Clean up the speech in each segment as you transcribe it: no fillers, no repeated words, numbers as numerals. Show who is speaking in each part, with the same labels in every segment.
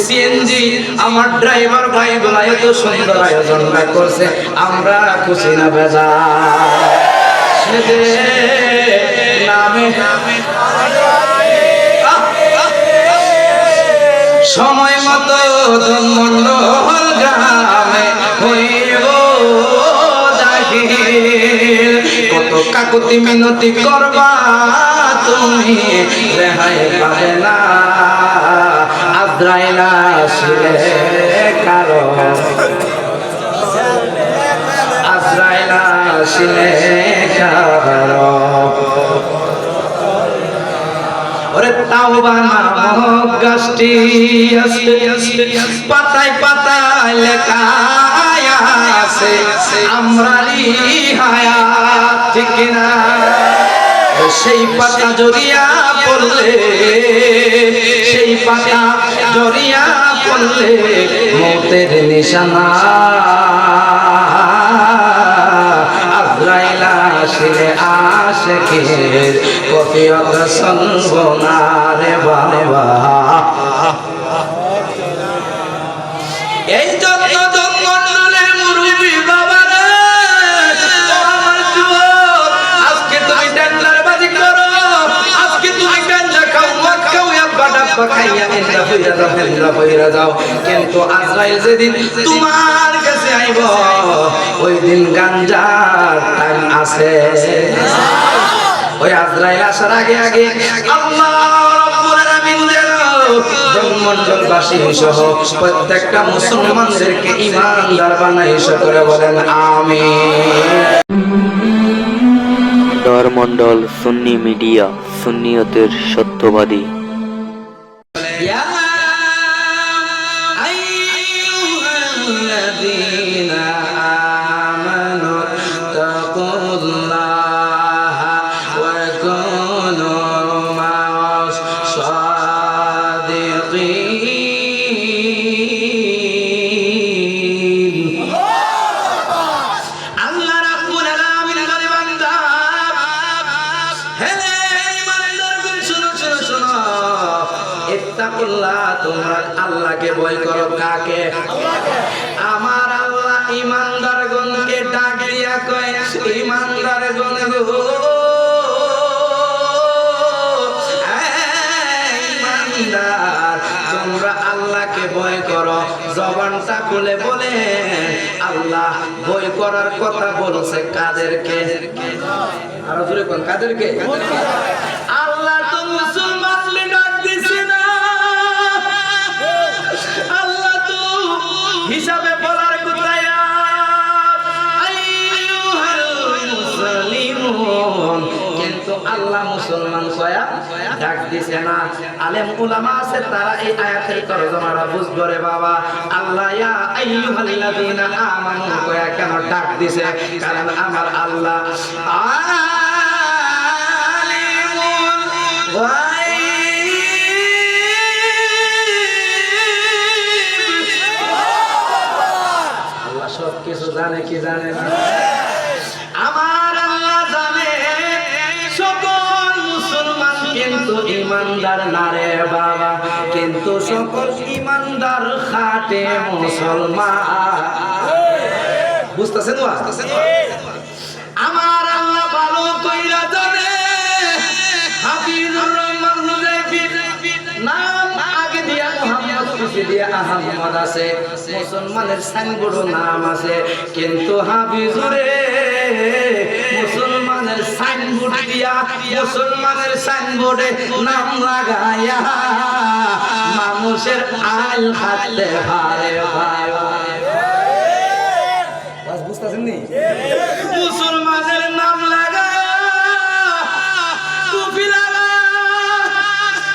Speaker 1: CNG আমার driver ভাই গুলা এত সুন্দর আয়োজন করছে, আমরা খুশি না বেজা নামে সময় মতো মন্ডল গ্রামে হইব জাহির, কত কাকুতি মিনতি করবা তুমি রেহাই পাবে না, আজরাইল আসলে কারো আজরাইল আসলে কারো ওরে তাওবা নামক গাছটি আছে, পাতায় পাতায় লেখা আছে আমরারই হায়াত, ঠিক না? সেই পাতা জড়িয়া পড়লে, সেই পাতা জড়িয়া পড়লে মৌতের নিশানা, আজরাইল আসলে আশিকের কফিয়ত শুনব না রে বাবা। এই জন্য জন্মন্ডলের মুরব্বী বাবা রে, আমার যুবক, আজকে তুমি ডান্ডারবাজি করো, আজকে তুমি গাঞ্জা খাও, মদ খাও, ইয়াব্বা ডাব্বা খাইয়া ইন্দ্রা ফইরা যাও, কিন্তু আজরাইল যেদিন তোমার কাছে আইব ওই দিন গাঞ্জার টাইম আছে। ওই আজরাইল আসার আগে আগে আল্লাহ রাব্বুল আলামিন জন্মন্ডলবাসী সহ প্রত্যেকটা মুসলমানদেরকে ঈমানদার বানাইছে করে বলেন আমিন।
Speaker 2: ধর্মমন্ডল সুন্নি মিডিয়া, সুন্নিয়তের সত্যবাদী।
Speaker 1: তোমরা আল্লাহকে ভয় করো, কাকে? আমার আল্লাহ ঈমানদারগণকে ডাক দিয়া কয়, ঈমানদারগণ গো, ঈমানদার তোমরা আল্লাহকে ভয় করো। জবানটা খুলে বলে আল্লাহ ভয় করার কথা বলছে কাদেরকে? আরো জোরে কোন কাদেরকে? আল্লাহ তো মুসলমানকে ডাক দিছে না, আল্লাহ তো হিসাবে বলার কোথায় আইয়ুহাল মুসলিমুন, কিন্তু আল্লাহ মুসলমান কয়া ডাক দিছে না। আলেম উলামা আছে, তারা এই আয়াতের তরজমাটা বুঝবে রে বাবা। আল্লাহ ইয়া আইয়ুহাল্লাযীনা আমানু কয়া কেন ডাক দিছে? কারণ আমার আল্লাহ আলিমুল গায়ব, আল্লাহ সব কিছু জানে কি জানে না? আমার আল্লাহ জানে সকল মুসলমান কিন্তু ঈমানদার না রে বাবা, কিন্তু সকল ঈমানদার খাঁটে মুসলমান। বুঝতেছেন? আমার আল্লাহ ভালো কইরা জানে হাফিজুর রহমান হুযায়ফি নাম আগে দিয়া মুহাম্মদ, পিছে দিয়া আহমদ আছে, মুসলমানের সাইনবোর্ড নাম আছে, কিন্তু হাফিজুরে মুসলমানের সাইনবোর্ড দিয়া, মুসলমানের সাইনবোর্ডে নাম লাগায়া মানুষের আল হাতে হারে ভাই। বুঝতেছেন নি? মুসলমানের নাম লাগা, টুপি লাগা,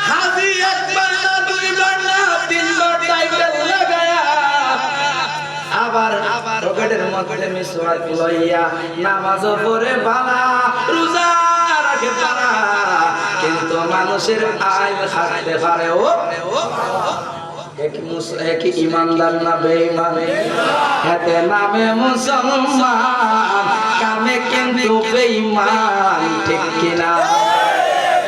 Speaker 1: হাজি একবার না দুইবার না তিনবার টাইটেল লাগায়া, আবার পকেটের মধ্যে মিসওয়াক লইয়া নামাজও পড়ে বালা, রোজা রাখে বালা, কিন্তু মানুষের আইল হাতে পারে ও একই ঈমানদার না বেঈমান? হাতে নামে মুসলমান, কামে কিন্তু বেঈমান, ঠিক কিনা?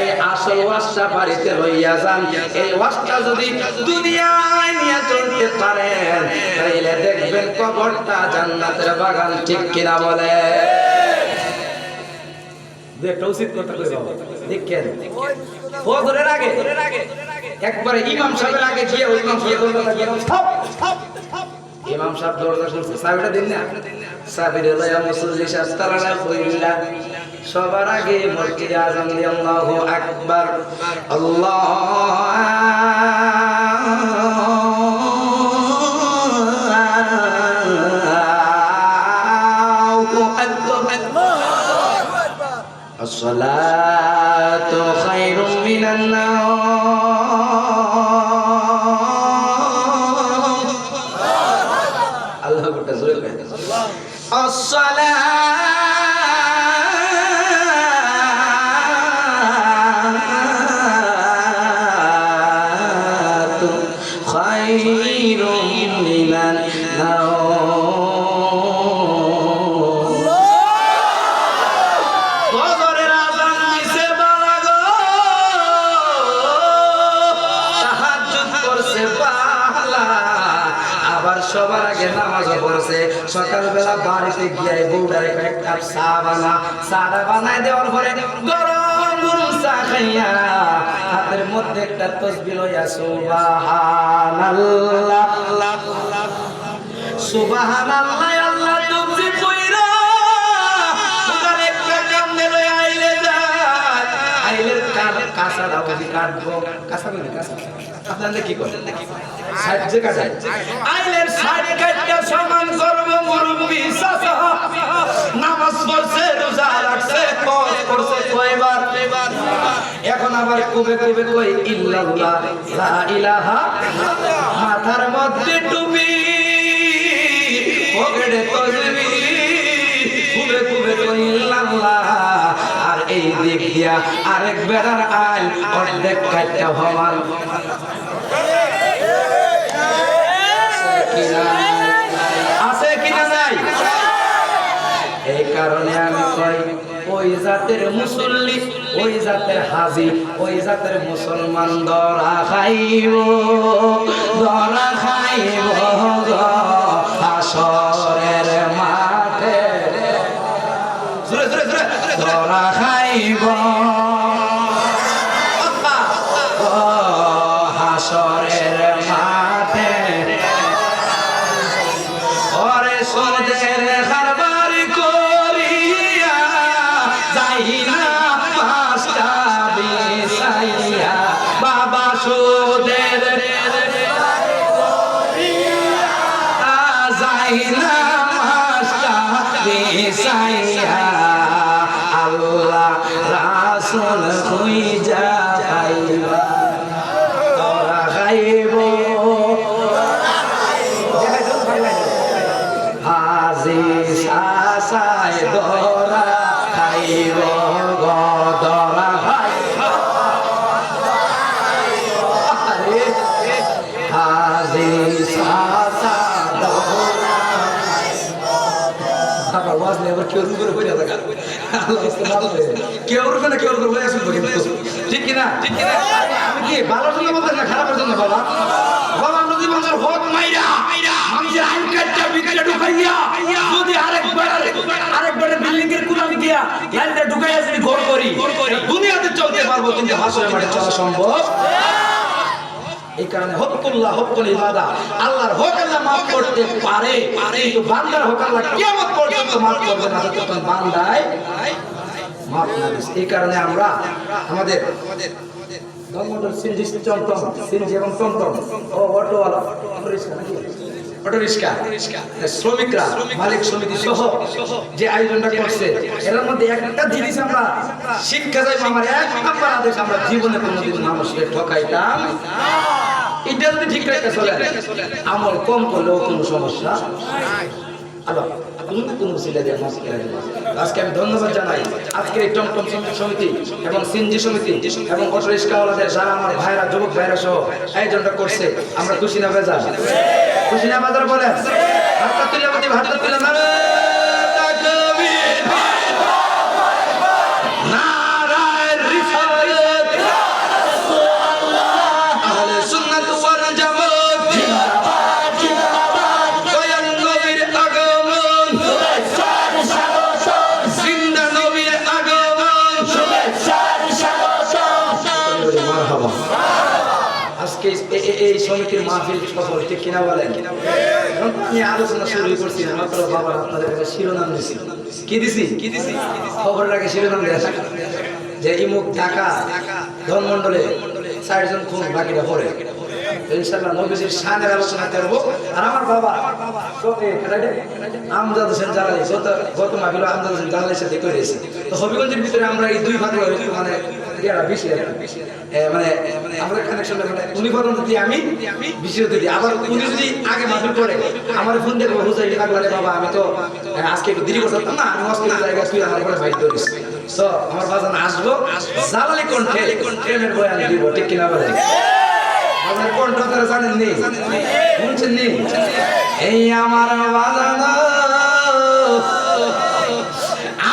Speaker 1: এই আসল ওয়াজটা বাড়িতে লইয়া যান। এই ওয়াজটা যদি দুনিয়ায় নিয়ে চলতে পারেন তাহলে দেখবেন কবরটা জান্নাতের বাগান। ঠিক কিনা বলে? একটা উচিত কথা কই বাবা, দেখেন ফজরের আগে একবারে ইমাম সাহেবের আগে গিয়ে ওই ইমাম সাহেব দরজা গিয়ে ইমাম সাহেব দরজা খুলছে, চাবিটা দিন না, চাবিটা লইয়া মুসল্লি সাহেব তালাটা খুইলা সবার আগে মসজিদে আযান দিয়ে আল্লাহু আকবার, আল্লাহু আকবার, আসসালাতু খায়রুম মিনান নাওম। আল্লাহু আকবার, জোরে করেন আসসালাতু খায়রুম মিনান নাওম। ফজরের আযান দিছে বালা গো, তাহাজ্জুদ করছে বালা, আবার সবার আগে নামাজ পড়ছে। সকালবেলা বাড়িতে গিয়ে বউডারে কয়েক কাপ চা চাটা বানায় দেওয়ার পরে গরম গরম চা খাইয়া হাতের মধ্যে একটা তাসবিহ লইয়া সুবহানাল্লাহ সুবহানাল্লাহ আল্লাহ তুমি কইরা ওখানে একটা কামনে লইয়া আইলে যায়। আইলের কাঁচাটা বুঝি কাটবো, কাঁচা কই কাঁচা আপনারা কি করেন সাইড যে কাটায় আইলের সাইড কাটটা সমান করব মুরব্বি চাচা নামাজ পড়ছে রোজা রাখছে পজ করছে কয়বার, এখন আবার কবে কবে কই ইল্লাল্লাহ লা ইলাহা, মাথার মধ্যে টুপি পকেটে তসবিহ, কবে কবে কই ইল্লাল্লাহ, আর এই দিক দিয়া আরেক বেড়ার আইল অর্ধেক কাটটা ভমান। আছে কিনা নাই? এই কারণে আমি কই ওই জাতের মুসল্লি, ওই জাতের হাজি, ওই জাতের মুসলমান দরা খাইব গো হাসরের মাঠে, জোরে জোরে জোরে দরা খাইব হাসরের মাঠে, ওরে সোদের কারবার করিয়া যাই না পাঁচটা বিছাইয়া, বাবা সোদের যাই না পাঁচটা বিছাইয়া, আল্লাহ রাসূল খুঁজা পাইবা তোরা খাইব হাজি সাসায় দরা খাইব গো দরা খাইব, হাজি সাসা দরা খাইব। আবার ওয়াজ নেই, আবার কেউ করে হয়ে যাবে, কেউ করবে না, কেউ করবে আসবে কিন্তু, ঠিক কিনা? ঠিক কিনা? আমি কি ভালোর জন্য বলতেন না খারাপের জন্য বাবা? বাবা নদী বাংলার হক মাইরা মানুষের আইন কাটটা বিকেলে ঢুকাইয়া যদি আরেকবার বিল্ডিং এর কুলামি দিয়া লাইনটা ঢুকাইয়া যদি ঘর করি দুনিয়াতে চলতে পারবো, কিন্তু হাসরের মাঠে চলা সম্ভব। এই কারণে হকুল্লাহ হকুল ইবাদা, আল্লাহর হক আল্লাহ মাফ করতে পারে, কিন্তু বান্দার হক আল্লাহ কিয়ামত পর্যন্ত মাফ করবে না যতক্ষণ বান্দায় মাফ না দিছে। এই কারণে আমরা আমাদের ধর্মদল সিনজি চমচম, সিনজি এবং টমটম ও অটোওয়ালা, অটো রিক্সা শ্রমিকরা, মালিক সমিতি সহ যে আয়োজনটা করছে, এর মধ্যে একটা জিনিস আমরা শিক্ষা যাই, আমার এক নাম্বার আদেশ, আমরা জীবনে কোনোদিন মানুষকে ঠকাইতাম। এটা যদি ঠিক রাখতে চলে আমল কম করলেও কোনো সমস্যা আল্লাহ কোন ছেলে দিয়ে মাছ কেনা দেবে। আজকে আমি ধন্যবাদ জানাই আজকের এই টমটম সমিতি এবং সিনজি সমিতি এবং অটো রিক্সাওয়ালাদের, যারা আমার ভাইরা যুবক ভাইরা সহ আয়োজনটা করছে। আমরা খুশি না বেজার? খুশি না বেজার বলেন? হাতটা তুলে মধ্যে হাতটা তুলে না নারায়ে রিসালাত কমিটির মাহফিল সফল, ঠিক কিনা বলেন? এখন আমি আলোচনা শুরু করছি না, মাত্র বাবা আপনাদের কাছে শিরোনাম দিছি। কি দিছি? খবরটাকে শিরোনাম দেয়া যে ইমুক ঢাকা ধনমন্ডলে 4 জন খুন, বাকিটা পরে ইনশাআল্লাহ নবীজির শানের আলোচনা করব। আর আমার বাবা আমজাদ হোসেন জালালি, গত মাহফিল আমজাদ হোসেন জালালির সাথে করেছি। তো হবিগঞ্জের ভিতরে আমরা এই দুই ভাগে একটু মানে বেশি মানে আমাদের কানেকশন, মানে উনি বলেন যদি আমি বেশি হতে দিই, আবার উনি যদি আগে মাহফিল করে আমার ফোন দেখবো হুজাই লাগলে বাবা আমি তো আজকে একটু দেরি করতাম না, আমি আজকে জায়গা তুই আমার করে ভাই করিস। তো আমার বাজান আসবো জালালি কণ্ঠে প্রেমের বয়ান দিব, ঠিক কিনা বলেন? আপনার কণ্ঠ তারা জানেন নি, শুনছেন নি? এই আমার বাজান,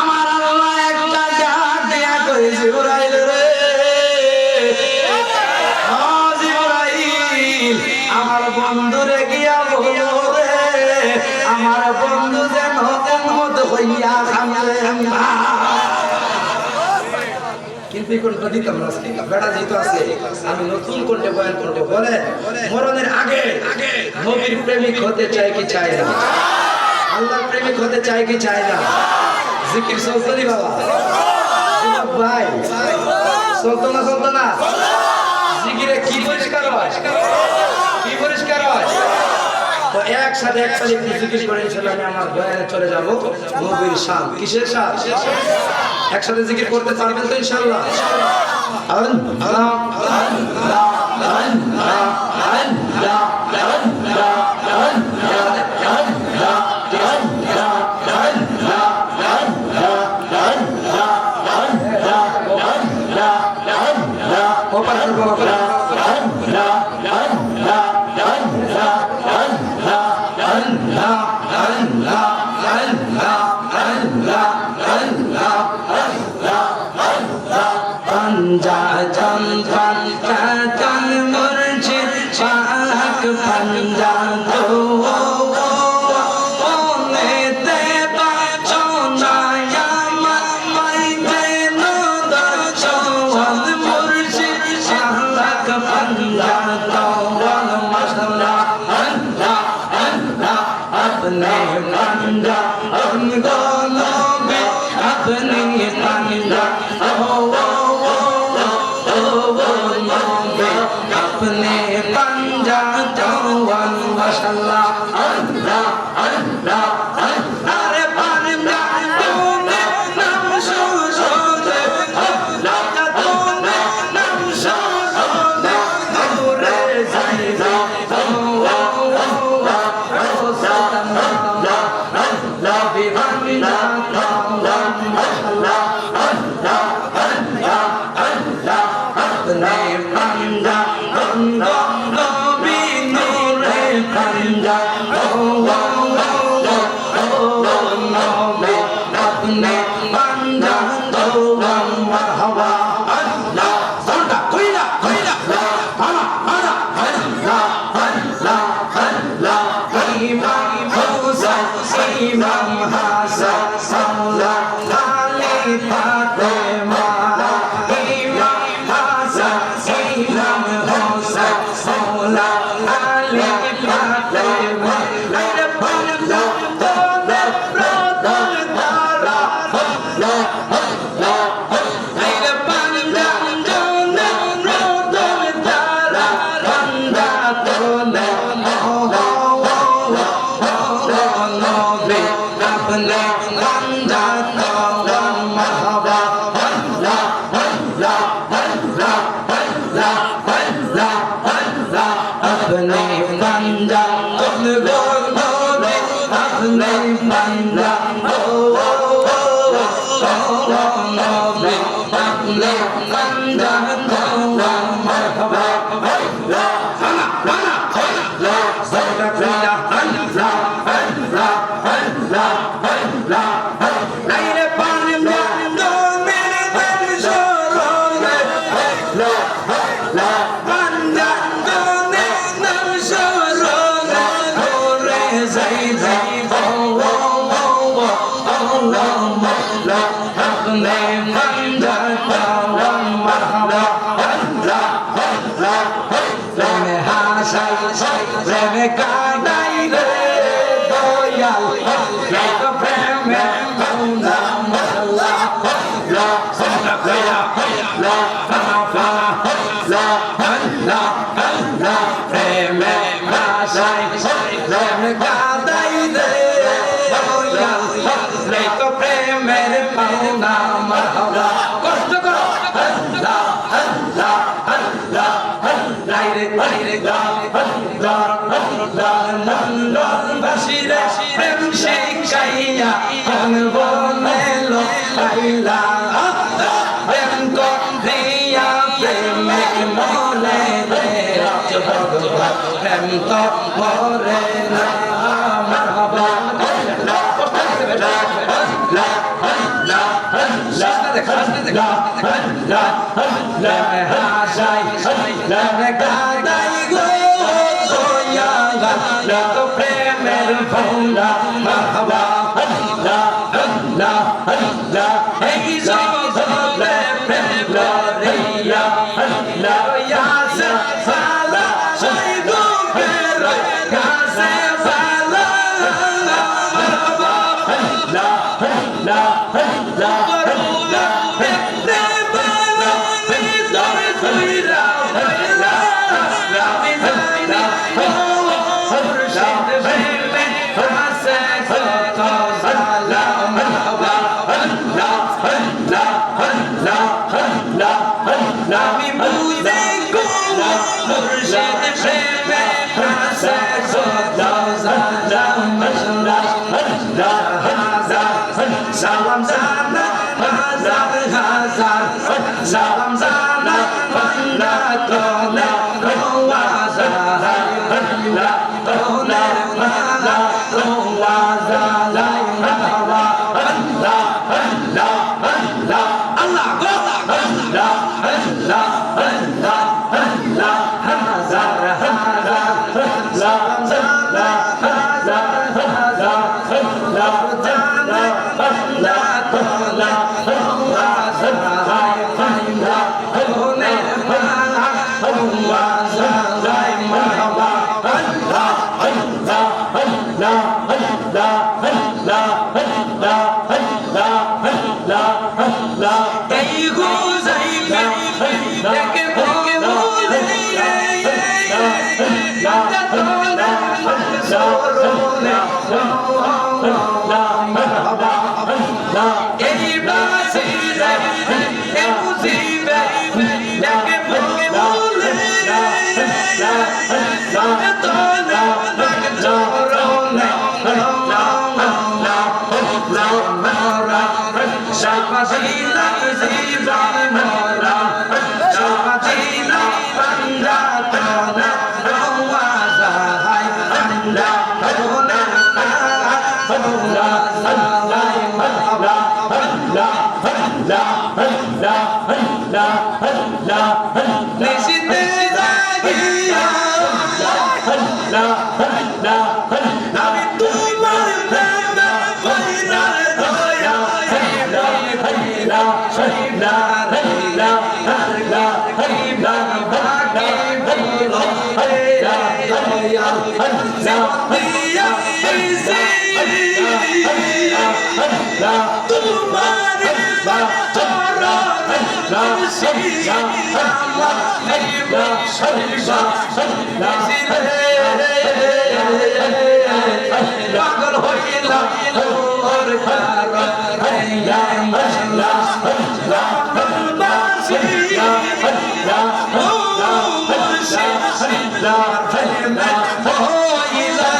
Speaker 1: আমার আল্লাহ একটা ডাক দেয়া করে জিবরাইল রে, ও জিবরাইল আমার বন্ধুরে গিয়া বলো রে, আমার বন্ধু যেন উম্মত হইয়া কামলে না। কিন্তু এই কোনটা দিতাম না, বেড়া যেহেতু আছে আমি নতুন কোনটা বয়ান করবো। বলে মরণের আগে নবীর প্রেমিক হতে চাই কি চাই না? আল্লাহর প্রেমিক হতে চাই কি চাই না? জিকির চলতনি বাবা ভাই, চলতো না? জিকিরে কি পরিষ্কার হয়, কি পরিষ্কার হয়? তো একসাথে একটু জিকির করে ইনশাআল্লাহ আমি আমার বয়ানে চলে যাব। নবীর শান, কিসের শান? একসাথে জিকির করতে পারবেন তো ইনশাআল্লাহ? আল্লাহ আল্লাহ আল্লাহ আল্লাহ প্রেম কাদাই দে এই তো প্রেমের পাওনা মারহাবা কষ্ট করো আল্লাহ আল্লাহ আল্লাহ লাইরে লাইরে লন্ডন বাসিরে প্রেম শিখাইয়া বনেলো লাইলা প্রেম করিয়া প্রেমিক মনে রে ভগবান প্রেম তো মরে না মারহাবা প্রেমের ভৌলা মারহাবা এই জগতে প্রেম করিয়া ইয়াসে সালা সেই দুঃখের কাছে সালা মারহাবা করুণা দেখতে ভালো ভিতর তুইরা ভাইলা আমি জানি মুর্শিদ প্রেমে কাছে কত জালা মারহাবা আমি বুঝে গো মুর্শিদ প্রেমে কাছে কত জালা মারহাবা সালাম জানা হাজার হাজার সালাম জানা বান্দা তোলে রওয়াজা তোলে মালা রওয়াজা লাই মারহাবা আল্লাহ আল্লাহ আল্লাহ আল্লাহ গো আল্লাহ আল্লাহ আল্লাহ আল্লাহ হাজার হাজার সালাম জানা হাজার হাজার আল্লাহ জানা বান্দা তোলে রওয়াজা লাই মারহাবা তোলে মালা রওয়াজা লাই মারহাবা আল্লাহ আল্লাহ আল্লাহ আল্লাহ আল্লাহ আল্লাহ আল্লাহ আল্লাহ আল্লাহ এই গুজাইবে দেখে ভোগে বলে তোলে সরলে মারহাবা এই বাসিরে এই মুজিবে দেখে ভোগে বলে তোলে সরলে শাবাশিলা জীবন মোরা শাবাশিলা বান্দা তোলা রওয়াজা হাই বান্দা তোলা রওয়াজা হাই মারহাবা আল্লাহ আল্লাহ আল্লাহ আল্লাহ আল্লাহ নিশিতে জাগিয়া আল্লাহ আল্লাহ আমি তোমার প্রেম কইরা দয়া হাইলা হাইলা হাইলা হাইলা হাইলা ভাগে বলো হাইলা হাইলা হাইলা দিয়া ইসে হাইলা তোমার বাতরা হাইলা আমার হাইলা হাইলা হাইলা পাগল হইলা ওর কারণ হাইলা হাইলা হাইলা বাসিয়া হাইলা হাইলা হাইলা হাইলা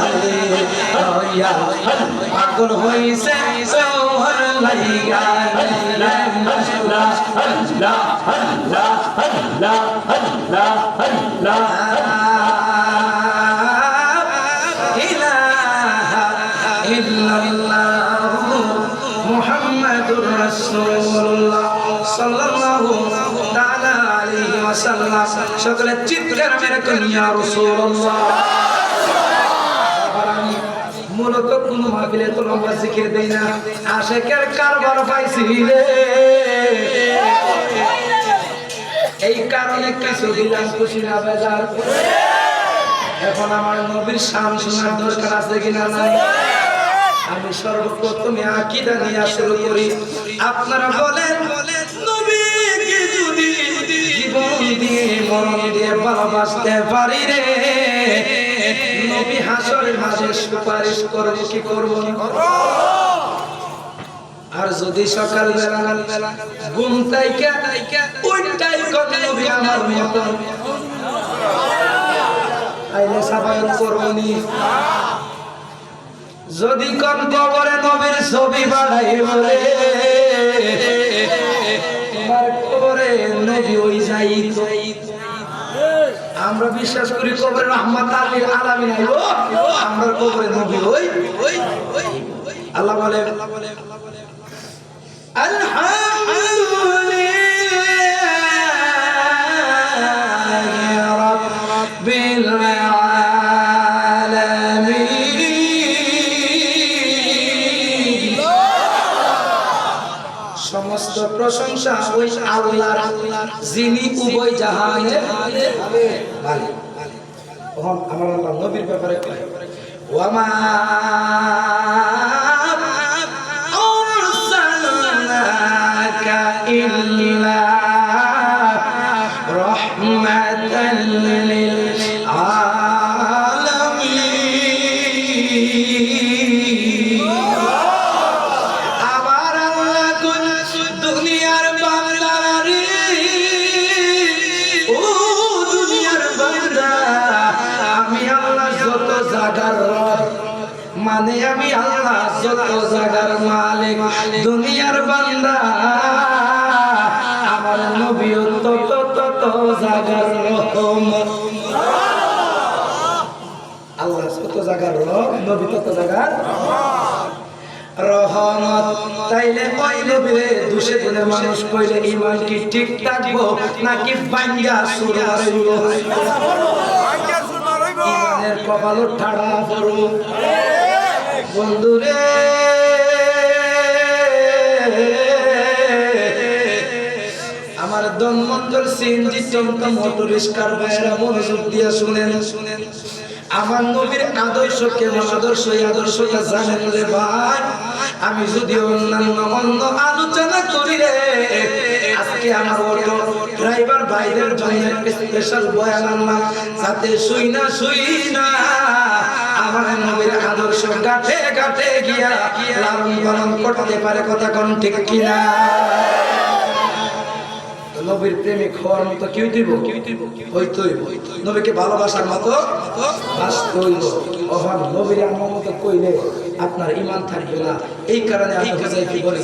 Speaker 1: হইলা হইয়া পাগল হইছে সোহর লাইগা হাইলা হাইলা হাইলা হাইলা হাইলা হাইলা হাইলা মুহাম্মাদুর রাসূলুল্লাহ সাল্লাল্লাহু তাআলা আলাইহি ওয়াসাল্লাম সকলে চিৎকার মেরে কোন ইয়া রাসূলুল্লাহ মূলত কোন মাহফিলে তো লম্বা জিকির দেই না আশিকের কারবার পাইছি রে এই কারণে কিছু দিলাম খুশি না বেজার এখন আমার নবীর শান শোনার দরকার আছে কিনা নাই আমি সর্বপ্রথমে আকীদা নিয়ে শুরু করি আপনারা বলেন নবীকে যদি জীবন দিয়ে মরণ দিয়ে ভালোবাসতে পারি রে নবী হাসরের মাঝে সুপারিশ করব কি করব না? আর যদি সকাল বেলা ঘুম থেকে ওইটাই কোন নবী আমার মত আইলে সাফায়াত করবনি। যদি কোন কবরে নবীর ছবি বাড়াই বলে তোমার কবরে নবী ওই যাই। আমরা বিশ্বাস করি কবরে রাহমাতুল লিল আলামিন আইবো, আমরা কবরে নবী ওই। আল্লাহ বলে আলহামদুলিল্লাহি রাব্বিল আলামিন। সমস্ত প্রশংসা ওই আল্লাহর, যিনি উভয় জাহানের মালিক। আমার আল্লাহ নবীর ব্যাপারে কয় ওয়ামা আরসালনাকা ইল্লা রাহমাতাল লিল আলামিন। আমার আল্লাহ কোন দুনিয়ার বান্দারে, ও দুনিয়ার বান্দা, আমি আল্লাহ যত জাগার রব, মানে আমি আল্লাহ যত জাগার মালিক। দুনিয়ার বান্দা আমার নবীও তত তত জাগার রহম। আল্লাহ যত জাগার রব, নবী তত জাগার রহমত। তাইলে ওই নবীরে দুষে দিলে মানুষ কইলে ঈমান কি ঠিক থাকবো নাকি ভাঙ্গা সুর মারইব? ঈমানের কপাল ঠাড়া পড়ো বন্ধুরে। আমার দমমন্ডল সিএনজি চমকা মোটর রিস্কার বাইরা মনোযোগ দিয়া শুনেন। আমার নবীর আদর্শ কেমন আদর্শ, এই আদর্শটা জানেন রে ভাই? আমি যদি অন্যান্য অন্য আলোচনা করি রে, আজকে আমার অটো ড্রাইভার ভাইদের জন্য স্পেশাল বয়ান আনলাম, যাতে শুই না আমার নবীর আদর্শ গাঁটে গাঁটে গিয়া লালন পালন করতে পারে। কথা কোন ঠিক কিনা? নবীর প্রেমিক হওয়ার মতো কেউ দিব হইতই, নবীকে ভালোবাসার মতো বাঁচতে হইব। ওহন নবীর আমার মতো কইলে আপনার ঈমান থাকবে না। এই কারণে আমি হুজাইফি বলি,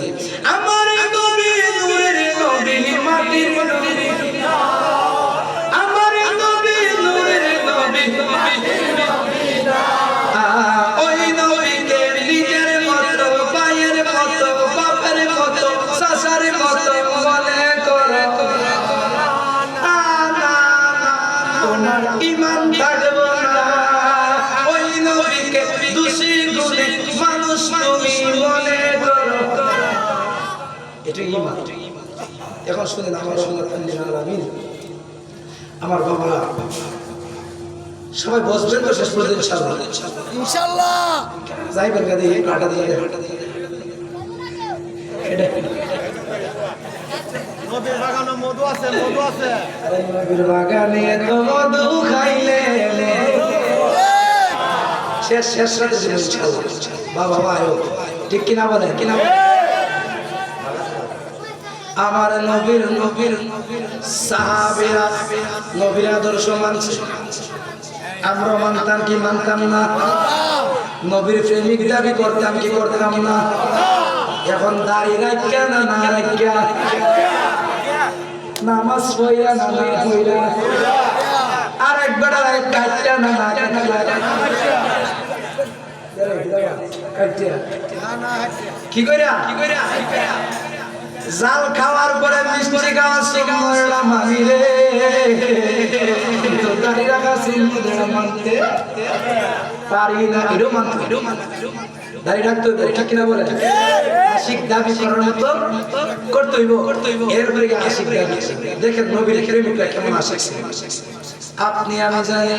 Speaker 1: আমার নবী নূরের নবী, মাটির নবী, আমার নবী নূরের নবী, ওই নবীকে নিজের মতো, ভাইয়ের মতো, বাপের মতো, চাচার মতো মনে করো। তোমার ঈমান থাকবে না। ওই নবীকে দোষী গুণে মানুষ তুমি মনে করো। এটা ঈমান। এখন শুনেন আমার আলামিন, আমার বাবা সবাই বসবেন তো শেষ পর্যন্ত ইনশাআল্লাহ।
Speaker 3: ইনশাআল্লাহ
Speaker 1: যাইবেন গাদি কাটা দিয়ে এটা
Speaker 3: নবীর বাগানে মধু আছে, মধু আছে।
Speaker 1: আরে নবীর বাগানে তো মধু খাইলে শেষ শেষ রাতে দিন ইনশাআল্লাহ। বাবা আয়ো ঠিক কিনা বলেন? কিনা আমার নবীর সাহাবীরা নবীর আদর্শ মানছে, আমরা মানতাম কি মানতাম না? নবীর প্রেমিক দাবি করতাম কি করতাম না? এখন দাড়ি রাখিয়া না না রাখিয়া, নামাজ পড়িয়া না না পড়িয়া, আর একবার কাটটা না না কি কইরা জাল খাওয়ার পরে মিষ্টি খাওয়া সুন্দর মানি রে, তো দাড়ি রাখা সুন্দর মানতে পারি না। এরও মানতে দাড়ি রাখতে হবে ঠিক কিনা বলে? আশিক দাবি করার মতো করতে হইব, এরপরে আশিক দাবি। দেখেন নবীর প্রেমিকরা কেমন আশিক ছিল। আপনি আমি জানি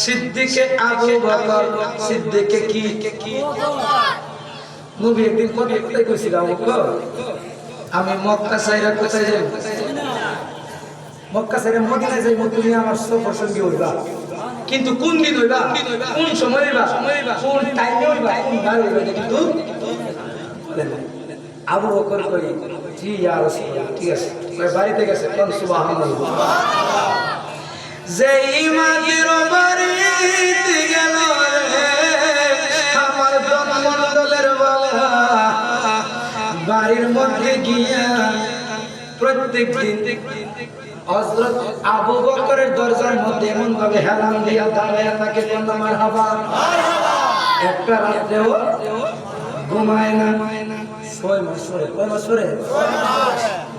Speaker 1: সিদ্দিকে আবু বকর, সিদ্দিকে কি নবী একদিন কোথায় কইছিল, আমি মক্কা ছাইরা কোথায় যাই? মক্কা ছাইরা মদিনায় যাই, তুমি আমার সফর সঙ্গী হইবা। কিন্তু কোন দিন হইবা কোন সময় হইবা কোন টাইমে হইবা কোন বার হইবা এটা কিন্তু বলে না। আবু বকর কই জি ইয়া রাসূলুল্লাহ, ঠিক আছে কই বাড়িতে গেছে কোন সুবহানাল্লাহ। যেই মাটির বাড়িতে গেল রে আমার জনমণ্ডলের বাবা, বাড়ির মধ্যে গিয়া প্রত্যেক দিন হযরত আবু বকরের দরজার মধ্যে এমন ভাবে হেলান দিয়া দাঁড়ায় থাকে কোন মারহাবা। একটা রাতেও ঘুমায় না। 6 মাস পরে কয় মাস পরে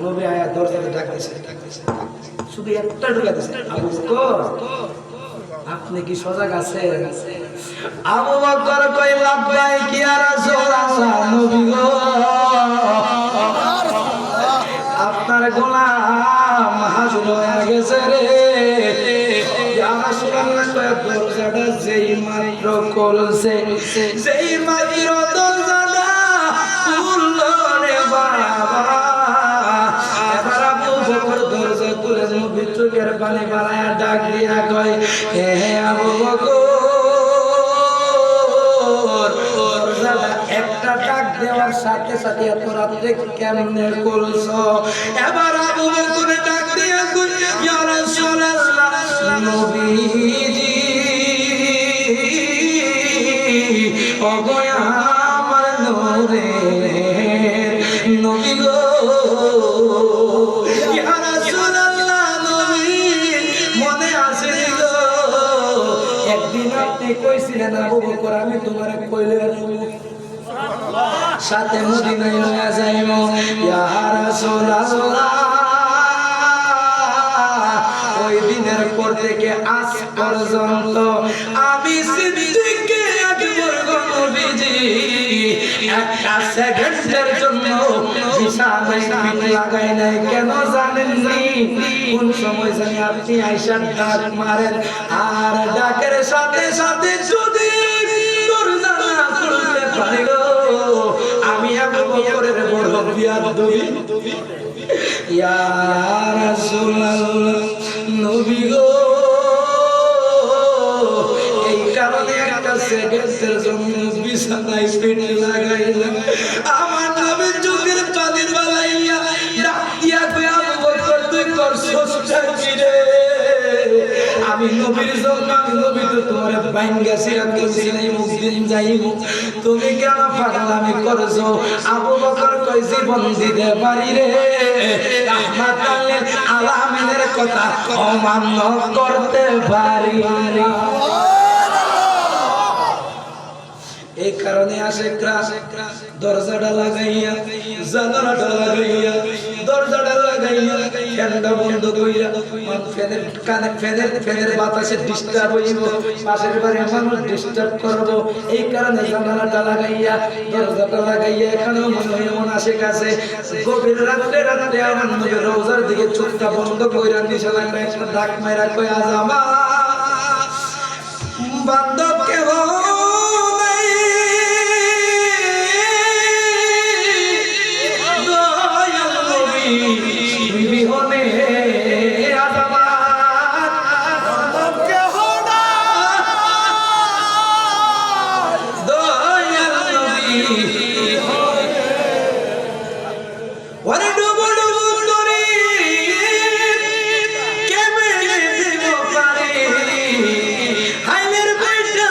Speaker 1: নবী আয়া দরজাতে ডাকতেছে, শুধু একটা ঢুকে দিছে, আবু বকর আপনি কি সজাগ আছেন? আবু বকর কই লাব্বাইক ইয়া রাসূলুল্লাহ, নবী গো আপনার গোলাম হাজির হয়ে গেছে রে। ইয়া রাসূলুল্লাহ কয় দরজাটা যেই মাত্র খুলছে, যেই মাত্র দরজাটা খুললো রে বাবা, এবার আবু বকর দরজা খুলে নবীর চোখের পানি বাড়ায়া ডাক দিয়া কয় হে আবু বকর, দরজাটা একটা ডাক দেওয়ার সাথে সাথে এত রাত্রে কেমনে করছো? এবার আবু বকর ডাক দিয়া কই ইয়া রাসূলুল্লাহ, নবীজি ওগো আমার নূরে নবী গো, ইয়া রাসূলুল্লাহ নবী মনে আছে গো একদিন আপনি কইছিলেন আবু বকর আমি তোমারে কইলে সাথে মদিনায় লয়া যাইব। ইয়া রাসূলুল্লাহ ওই দিনের পর থেকে আজ পর্যন্ত আমি সিদ্দিকে আকবর গো নবীজি একটা সেকেন্ডের জন্য বিছানায় পিঠ লাগাই নাই। কেন জানেন নি? কোন সময় জানি আপনি আয়েশা ডাক মারেন আর ডাকের সাথে সাথে যদি দরজা না খুলতে পারি গো আমি আবু বকরের বড় বিয়াদবি। ইয়া রাসূলুল্লাহ নবী গো এই কারণে একটা সেকেন্ডের জন্য বিছানায় পিঠ লাগাইলাম। আমার নবীর চোখের পানির বালাইয়া ডাক দিয়া কই আবু বকর তুই করছস কি রে? আমি নবীর জন্য আমি নবী তো তোমার বাইঙ্গা সিরাত কইছিলাম মুসলিম যাইব, তুমি কেন পাগলামি করছো? আবু বকর কই জীবন দিতে পারি রে, রাহমাতাল্লিল আলামিনের কথা অমান্য করতে পারি না। এই কারণে আশেকরা দরজাটা লাগাইয়া জানালাটা লাগাইয়া দরজাটা লাগাইয়া ফ্যানটা বন্ধ কইরা ফ্যানের কানে ফ্যানের বাতাসে ডিস্টার্ব হইব, পাশের বাড়ি মানুষ ডিস্টার্ব করব, এই কারণে জানালাটা লাগাইয়া দরজাটা লাগাইয়া এখানেও মনে হয় এমন আশেক আছে গভীর রাতে আমার নবীর রওজার দিকে চোখটা বন্ধ কইরা নিশানা একটা ডাক মাইরা কই আজ আমার বান্ধব কেহ বিহনে আজাবাত কেহ না দয়াল নবী ওরে ডুবো ডুবো করে কেমনে দেব পারে হাইলের বেটা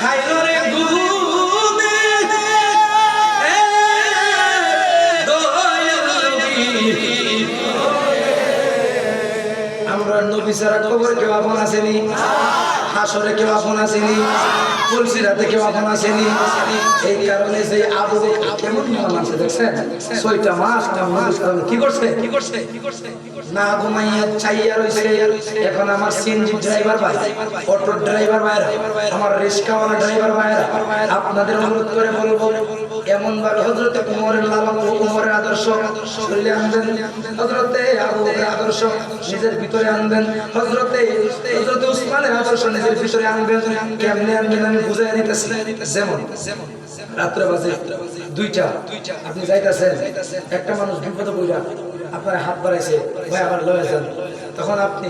Speaker 1: খাইলো রে ঘুমে আমরা নবী ছাড়া কবর কেউ আপন আসেনি, হাসরে কেউ আপন আসেনি, ফুলসিরাতে কেউ আপন আসেনি। এই কারণে যে আবু বকর কেমন নিয়ম আছে দেখছেন, 6টা মাস কি করছে না ঘুমাইয়া চাইয়া রইছে। এখন আমার সিএনজি ড্রাইভার ভাই, অটো ড্রাইভার ভাইরা, আমার রিক্সাওয়ালা ড্রাইভার ভাইরা আপনাদের অনুরোধ করে বলবো এমন ভাবে হযরতে উমরের লালন ও উমরের আদর্শ শরীরে আনবেন, হযরতে আবু বকরের আদর্শ নিজের ভিতরে আনবেন, হযরতে উসমানের আদর্শ নিজের ভিতরে আনবেন। কেমনে আনবেন আমি বুঝাই দিতেছি। যেমন রাত্রে বাজে 2টা, আপনি যাইতেছেন, একটা মানুষ বিপদে পড়া আপনার হাত বাড়াইছে, ভাই আমার লয়ে যান, তখন আপনি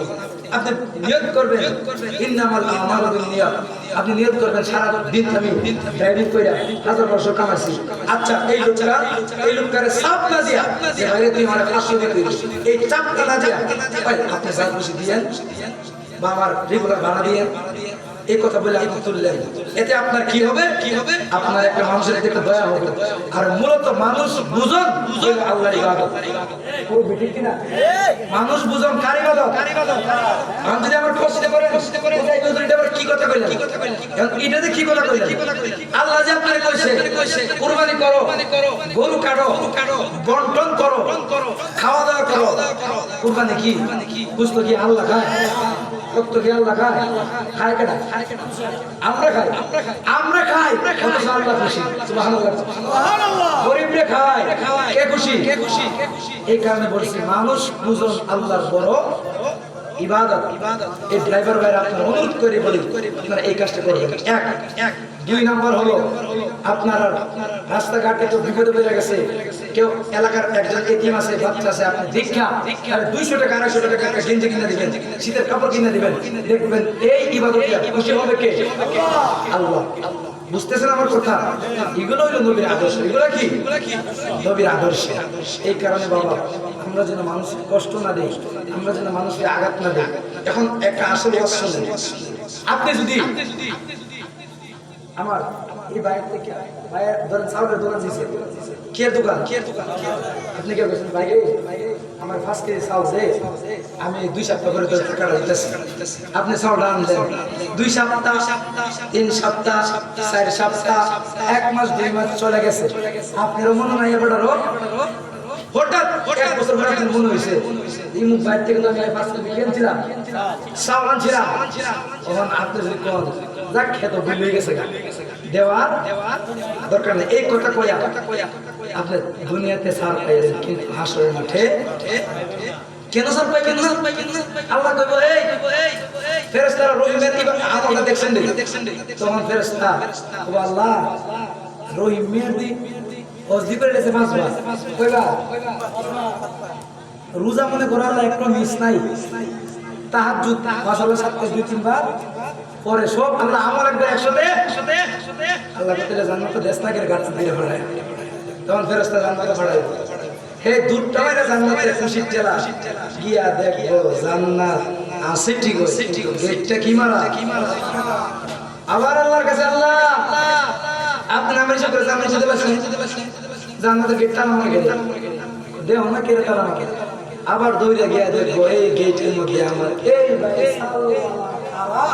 Speaker 1: আপনি নিয়ত করবেন ইন্নামাল আমালু বিন্নিয়াত, আপনি নিয়ত করবেন সারা দিন আমি ড্রাইভিং কইরা 1000 বছর কামাইছি। আচ্ছা এই লোকটারে চাপ না দিয়া যে ভাই তুই আমার 500 দিবি, এই চাপটা না দিয়া ভাই আপনি যা খুশি দিয়েন বা আমার রেগুলার ভাড়া দিয়েন, এই কথা বলে আপনি তুললেন, এতে আপনার কি হবে? আপনার একটা মানুষের একটা দয়া হবে। আর মূলত মানুষ বুঝন আল্লাহর ইবাদত, পুরো ঠিক কিনা? মানুষ বুঝন কার ইবাদত? আমি যদি আমার প্রশ্নে করেন এই হুজুরটা আবার কি কথা কইলেন, এখন এটাতে কি কথা কইলেন? আল্লাহ যে আপনাকে কইছে কুরবানি করো, গরু কাটো, বন্টন করো, খাওয়া দাওয়া করো। কুরবানি কি বুঝতো কি আল্লাহ খায়? কত কি আল্লাহ খায়? খায় কেডা? আমরা খাই কত আল্লাহ খুশি, সুবহানাল্লাহ সুবহানাল্লাহ। গরিবরে খায় কে খুশি? এই কারণে বলছি মানুষ বুঝুন আল্লাহর বড় ইবাদত। এই ড্রাইভার ভাইরা আপনারা অনুরোধ করে বলি আপনারা এই কাজটা করবেন। এক 2 নাম্বার হলো আপনারা রাস্তাঘাটে তো বিপদে পড়ে গেছে, কেউ এলাকার একজন এতিম আছে, বাচ্চা আছে, আপনি দীক্ষা 200 টাকা 250 টাকা একটা গেঞ্জি কিনে দিবেন, শীতের কাপড় কিনে দিবেন, দেখবেন এই ইবাদতটা খুশি হবে কে? আল্লাহ। বুঝতেছেন আমার কথা? এগুলো হলো নবীর আদর্শ। এগুলো কি নবীর আদর্শ। এই কারণে বাবা আমরা যেন মানুষকে কষ্ট না দেই, আমরা যেন মানুষকে আঘাত না দেই। এখন একটা আসল শুনেন, আপনি যদি আমার এই বাইরে থেকে বাইরে ধরেন চাউলের দোকান দিয়েছে, কে দোকান আপনি কে বলছেন ভাই আমার 5 কেজি চাউল দে, আমি 2 সপ্তাহ করে তোর টাকাটা দিতেছি। আপনি চাউলটা আনলেন 2 সপ্তাহ 3 সপ্তাহ 4 সপ্তাহ 1 মাস 2 মাস চলে গেছে, আপনারও মনে নাই এবারও হঠাৎ 1 বছর পরে আপনার মনে হয়েছে এই মুখ বাইরে থেকে তো আমি 5 কেজি কিনছিলাম, চাউল আনছিলাম, তখন আপনি যদি কোন যাক খেত ভুল হয়ে গেছে দেওয়ার দরকার নেই। এই কথা কইয়া আপনি দুনিয়াতে সার পাইলেন, কিন্তু হাসরের মাঠে কেন সার পাইবেন না? আল্লাহ কইব এই ফেরেশতারা রহিমের আমলটা দেখছেন রে, তখন ফেরেশতা ও আল্লাহ রহিমের দি ওজি করে দিয়েছে 5 বার কইবা রোজা মনে করার একটা মিস নাই, তাহাজ্জুদ মাশাআল্লাহ 2-3 বার পরে সব আল্লাহ আমার একবার 100 আল্লাহ কইলে জান্নাতে দেশনাকের গাছ দিয়ে ভরায়, তখন ফেরেশতা জান্নাতে ভরায়, হে দূরটা বাইরে জান্নাতের খুশির জেলা গিয়া দেখো জান্নাত আছে ঠিক আছে, গেটটা কি মারা আবার আল্লাহর কাছে আল্লাহ আপনি আমার সাথে জান্নাতে যেতে পারছেন, জান্নাতের গেটটা আমার গেট দেও না কেরে তারা আমাকে আবার দৌড়ে গিয়া দেখো এই গেটের মধ্যে আমার এই ভাই সাল্লাল্লাহ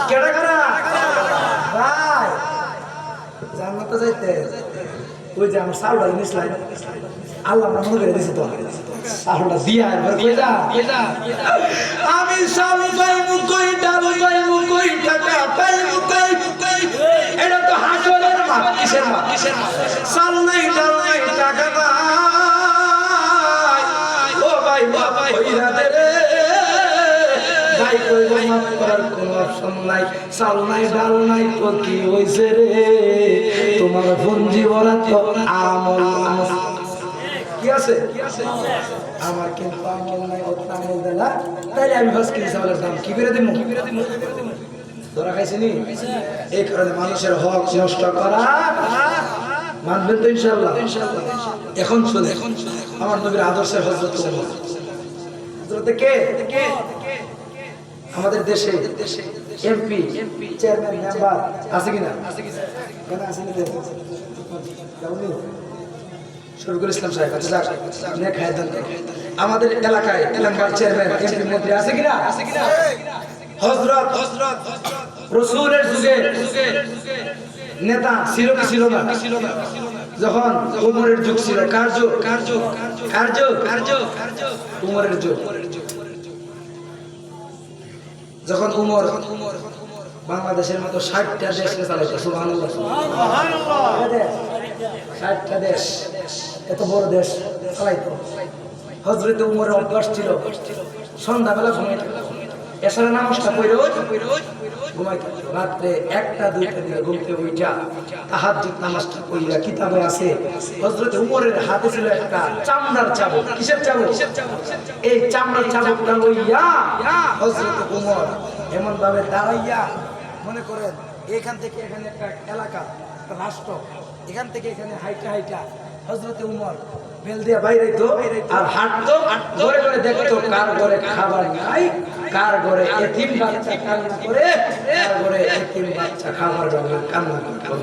Speaker 1: কেডা কারা ভাই জান্নাতে যাইতে ওই যে আমার সাউডা নিছলাই আল্লাহ আমরা মনে করে দিছি তো সাউডা দিয়া এবার কই যা আমি সাউ পাইমু কই ডাল পাইমু কই টাকা পাইমু কই এটা তো হাসরের মাঠ, কিসের মাঠ? সাল নাই ডাল নাই টাকা নাই, ও ভাই কইরা দে রে ভাই, কইব মাফ করার কোনো অপশন নাই, চাল নাই ডাল নাই তো কি হইছে রে, তোমার পঞ্জি ভরা তো আমল কি আছে আমার, কিন্তু আমল নাই, অত আমল দেলা তাইলে আমি 5 কেজি চাউলের দাম কি করে দিমু? ধরা খাইছেনি? এই কারণে মানুষের হক নষ্ট করা মানবেন তো ইনশাআল্লাহ। এখন শুনে আমার নবীর আদর্শের হযরত ওমর, হযরত কে আমাদের দেশে এমপি চেয়ারম্যান মেম্বার আছে কিনা? কেন আছে না? শরীফুল ইসলাম সাহেব আছে, যাক নেক হায়াত আমাদের এলাকায় এলাকার চেয়ারম্যান এমপি মন্ত্রী আছে কিনা? হযরত রাসূলের যুগে নেতা ছিল কি ছিল না? যখন ওমরের যুগ ছিল, কার যুগ? ওমরের যুগ। যখন ওমর বাংলাদেশের মতো 60টা দেশকে চালাইতো, সুবহানাল্লাহ সুবহানাল্লাহ, 60টা দেশ, এত বড় দেশ চালাইতো। হযরত ওমরের অভ্যাস ছিল সন্ধ্যাবেলা ঘুমাইতো, এছাড়া নামাজটা পড়ে ঘুমাইতে রাত্রে 1টা 2টা দিকে ঘুম থেকে উঠা তাহাজ্জুদ নামাজটা পড়িয়া কিতাবে আছে হযরত উমরের হাতে ছিল একটা চামড়ার চাবুক। কিসের চাবুক? এই চামড়ার চাবুকটা লইয়া হযরত উমর এমন ভাবে দাঁড়াইয়া, মনে করেন এখান থেকে এখানে একটা এলাকা, একটা রাষ্ট্র, এখান থেকে এখানে হাইটা হাইটা হযরত উমর বেল দিয়ে বাইরে তো আর হাঁটতো, ঘরে ঘরে দেখতো কার ঘরে খাবার নাই, কার ঘরে এতিম বাচ্চা কান্না করে, কার ঘরে এতিম বাচ্চা খাবার জন্য কান্না করে।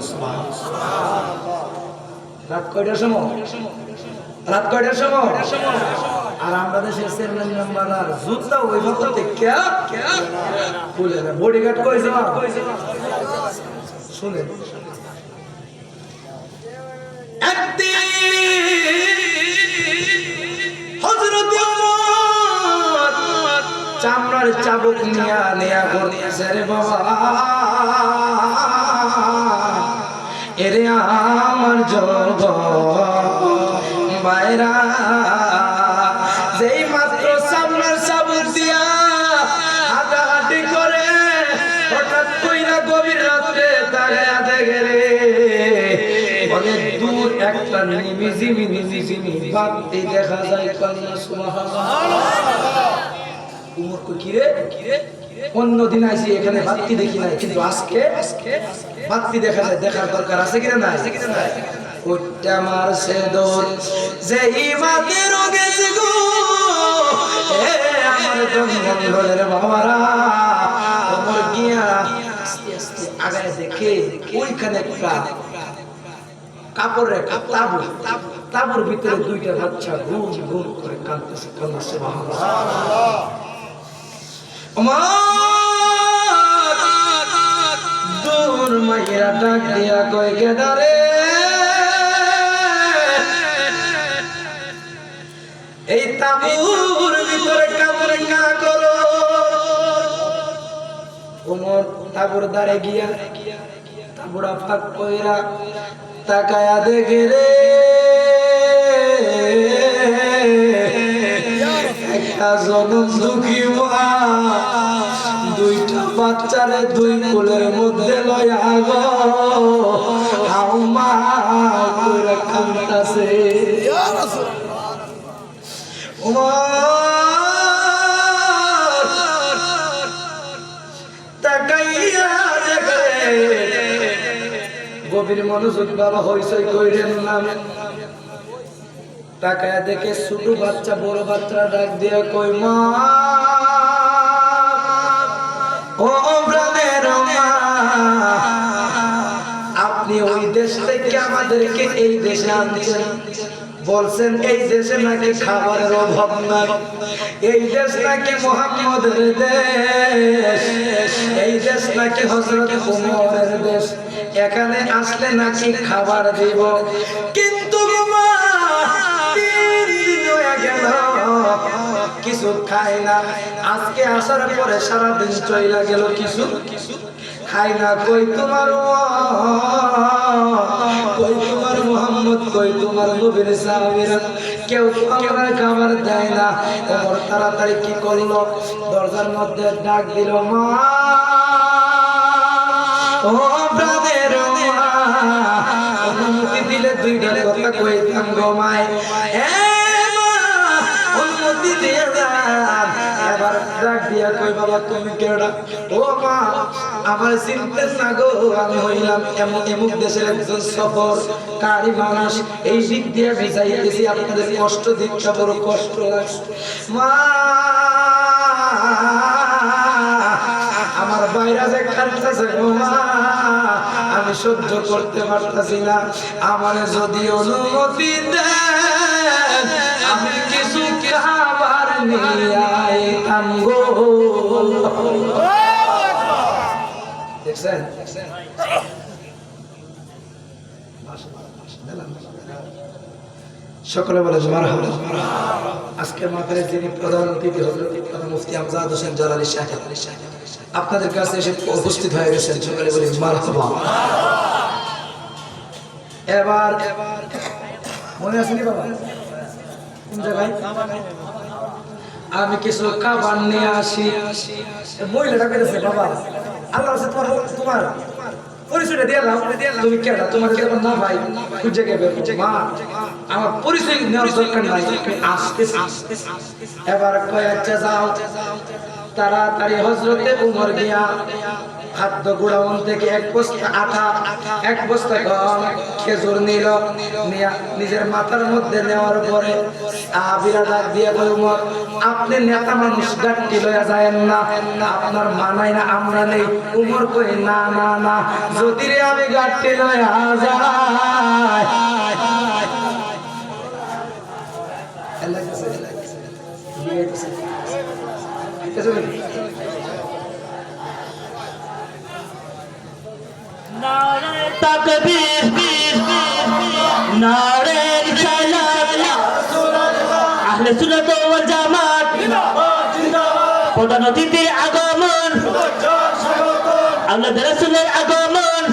Speaker 1: রাত কয়টার সময়? রাত কয়টার সময়? আর আমরা দেশের চেয়ারম্যান মেম্বার আর জুতা ওই মতো দেখে খুলে না। বডিগার্ড কই যাওয়া শুনেন, একদিন হযরত ওমর চামড়ার চাবুক নিয়া করতেছে, রে বাবা এরে আমার জগৎ বাইরা, যেই মাত্র চামড়ার চাবুক দিয়া হাঁটাহাঁটি করে হঠাৎ কইরা গভীর রাত্রে তাকায়া দেখে রে অনেক দূর একটা নিমিজিমি বাতি দেখা যায়। কান্না সুবহানাল্লাহ। উমর কই কি রে? অন্যদিন আইছি এখানে বাতি দেখি নাই, কিন্তু আজকে বাতি দেখা যায়, দেখার দরকার আছে কিনা নাই? ওইটা মারছে দৌড় যেই মাদের গেছে গো, আমার জন্মলের বাবারা। ওমর গিয়া আস্তে আস্তে আগায় দেখে ওইখানে একটা কাপড়ের একটা তাবুর ভিতরে 2টা বাচ্চা গুম গুম করে কাঁদতেছে। কান্না সুবহানাল্লাহ। দূর মাইরা ডাক দিয়া কয় গেদারে, এই তাবুর ভিতরে কাপড়ে না করো। ওমর তাবুর দ্বারে গিয়া তাবুরা ফাঁক কইরা তাকায়া দেখে রে একটা জনম দুঃখী মা 2টা বাচ্চারে 2 কোলের মধ্যে লয়া গো হাউমা করে কাঁদতাছে। ইয়া রাসূলুল্লাহ। ওমর তাকাইয়া দেখে গভীর মনোযোগ বাবা হইছই কইরেন না। তাকায়া দেখে ছোট বাচ্চা বড় বাচ্চা ডাক দিয়া কই মা, ও প্রাণের মা, আপনি ওই দেশ থেকে আমাদেরকে এই দেশে আনছেন, বলছেন এই দেশে নাকি খাবারের অভাব নাই, এই দেশ নাকি মুহাম্মদের দেশ, এই দেশ নাকি হযরত ওমরের দেশ, এখানে আসলে নাকি খাবার দিব। কিন্তু মা 3 দিন হয়ে গেল কিছু খাই না, আজকে আসার পরে সারাদিন চইলা গেল কিছু খাই না। কই তোমার মুহাম্মদ, কই তোমার নবীর সাহাবীরা, কেউ তো আমার খাবার দেয় না। ওমর তাড়াতাড়ি কি করলো, দরজার মধ্যে ডাক দিল, মা ও ব্রাদের মা, অনুমতি দিলে 2টা কথা কইতাম গো মায়, অনুমতি দিয়ে যান। এবার ডাক দিয়া কই বাবা তুমি কেডা? ও মা আমার চিনতেন না গো, আমি হইলাম এমুক দেশের একজন সফরকারী মানুষ, এই দিক দিয়ে ভিজাইতেছি, আপনাদের কষ্ট দিকটা বড় কষ্ট লাগছে। মা আমার বাইরে যে কাঁদতেছে গো মা, আমি সহ্য করতে পারতাছি না, আমার যদি অনুমতি দেন আমি কিছু খাবার নিয়ে আইতাম গো। দেখছেন সকলে বলে মারহাবা। আজকের মাহফিলে যিনি প্রধান অতিথি হযরত মুফতি আমজাদ হোসেন জালালী সাহেব আপনাদের কাছে এসে উপস্থিত হয়ে গেছেন, সকলে বলি মারহাবা। এবার মনে আছে নি বাবা কোন জায়গায়? আমি কিছু খাবার নিয়ে আসি।
Speaker 4: মহিলাটা পেরেছে বাবা আল্লাহ আছে তোমার তোমার পরিচয়টা দিয়ে দাও
Speaker 1: তুমি কেডা? তোমার যখন না ভাই খুঁজে গেবে মা, আমার পরিচয় নেওয়ার দরকার নাই, তুমি আসতেছি। এবার কয়ে আচ্ছা যাও, তাড়াতাড়ি হজরতে উমর গিয়া খাদ্য গুড়াউন থেকে এক বস্তা আটা, এক বস্তা গম, খেজুর নিল, নিয়া নিজের মাথার মধ্যে নেওয়ার পরে সাহাবীরা ডাক দিয়ে কই উমর, আপনি নেতা মানুষ গাড়ি লইয়া যায়েন না, আপনার মানাই না, আমরা নেই। উমর কই না না না, যদি রে আমি গাড়ি লইয়া যাই।
Speaker 5: তাকবীর নারে রিসালাত আহলে সুন্নাত ওয়াল জামাত প্রধান অতিথির আগমন আল্লাহ রাসূলের আগমন